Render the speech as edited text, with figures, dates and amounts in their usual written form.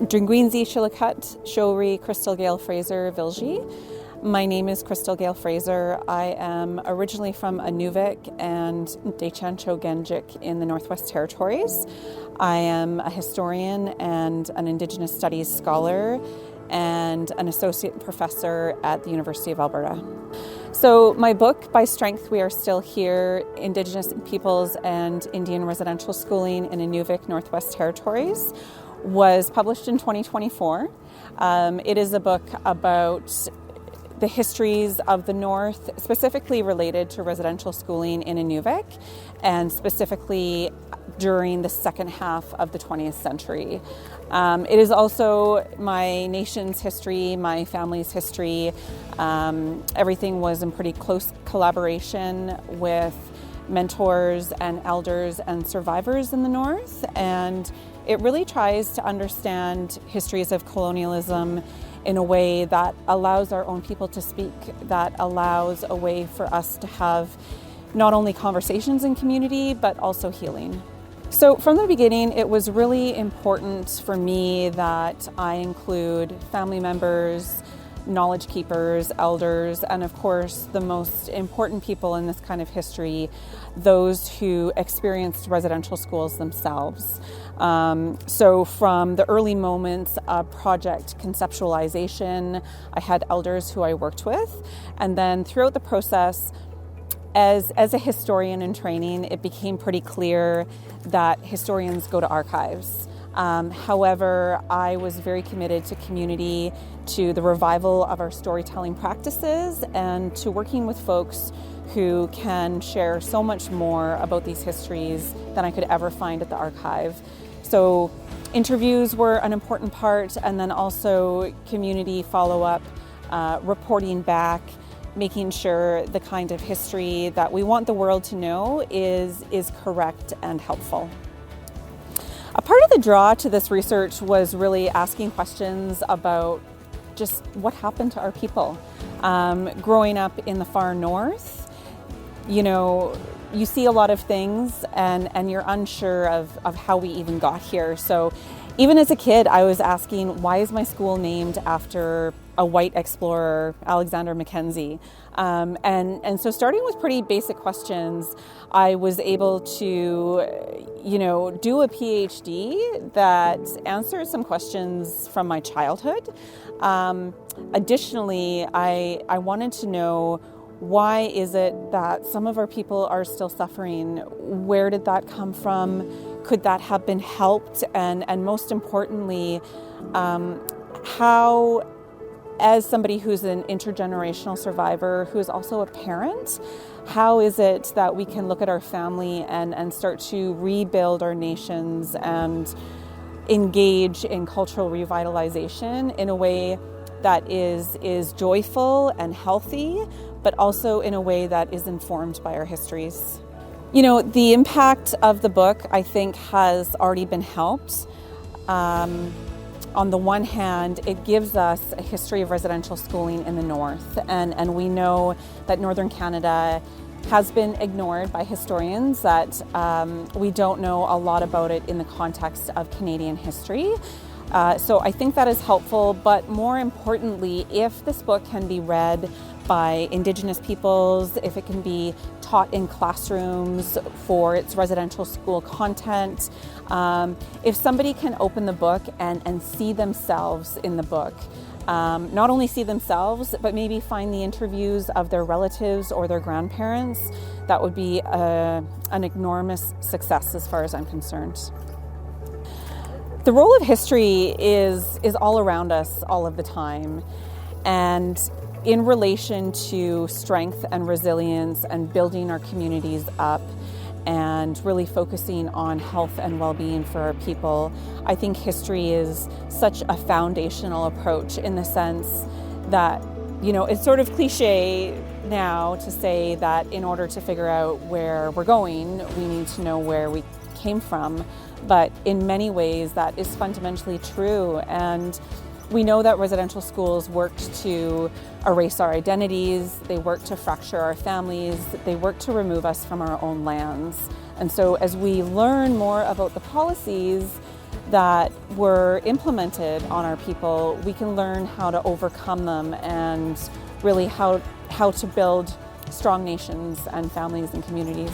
Dringweenzi Shilakut, Showri, Crystal Gail Fraser, Vilji. My name is Crystal Gail Fraser. I am originally from Inuvik and Dechancho Genjik in the Northwest Territories. I am a historian and an Indigenous Studies scholar and an associate professor at the University of Alberta. So my book, By Strength We Are Still Here, Indigenous Peoples and Indian Residential Schooling in Inuvik, Northwest Territories, was published in 2024. It is a book about the histories of the North, specifically related to residential schooling in Inuvik, and specifically during the second half of the 20th century. It is also my nation's history, my family's history. Everything was in pretty close collaboration with mentors and elders and survivors in the North, and it really tries to understand histories of colonialism in a way that allows our own people to speak, that allows a way for us to have not only conversations in community, but also healing. So from the beginning, it was really important for me that I include family members, knowledge keepers, elders, and of course the most important people in this kind of history, those who experienced residential schools themselves. So from the early moments of project conceptualization, I had elders who I worked with, and then throughout the process, as a historian in training, it became pretty clear that historians go to archives. However, I was very committed to community, to the revival of our storytelling practices, and to working with folks who can share so much more about these histories than I could ever find at the archive. So interviews were an important part, and then also community follow-up, reporting back, making sure the kind of history that we want the world to know is correct and helpful. A part of the draw to this research was really asking questions about just what happened to our people. Growing up in the far north, you see a lot of things and you're unsure of how we even got here. So even as a kid, I was asking, why is my school named after a white explorer, Alexander Mackenzie? And so starting with pretty basic questions, I was able to, do a PhD that answered some questions from my childhood. Additionally, I wanted to know, why is it that some of our people are still suffering? Where did that come from? Could that have been helped? And most importantly, how, as somebody who's an intergenerational survivor, who is also a parent, how is it that we can look at our family and start to rebuild our nations and engage in cultural revitalization in a way that is joyful and healthy, but also in a way that is informed by our histories? The impact of the book, I think, has already been helped. On the one hand, it gives us a history of residential schooling in the North, and we know that Northern Canada has been ignored by historians, that we don't know a lot about it in the context of Canadian history. So I think that is helpful, but more importantly, if this book can be read by Indigenous peoples, if it can be taught in classrooms for its residential school content, if somebody can open the book and see themselves in the book, not only see themselves, but maybe find the interviews of their relatives or their grandparents, that would be an enormous success as far as I'm concerned. The role of history is all around us all of the time, and in relation to strength and resilience and building our communities up and really focusing on health and well-being for our people, I think history is such a foundational approach, in the sense that, it's sort of cliche now to say that in order to figure out where we're going, we need to know where we came from. But in many ways, that is fundamentally true. And we know that residential schools worked to erase our identities, they worked to fracture our families, they worked to remove us from our own lands. And so as we learn more about the policies that were implemented on our people, we can learn how to overcome them and really how to build strong nations and families and communities.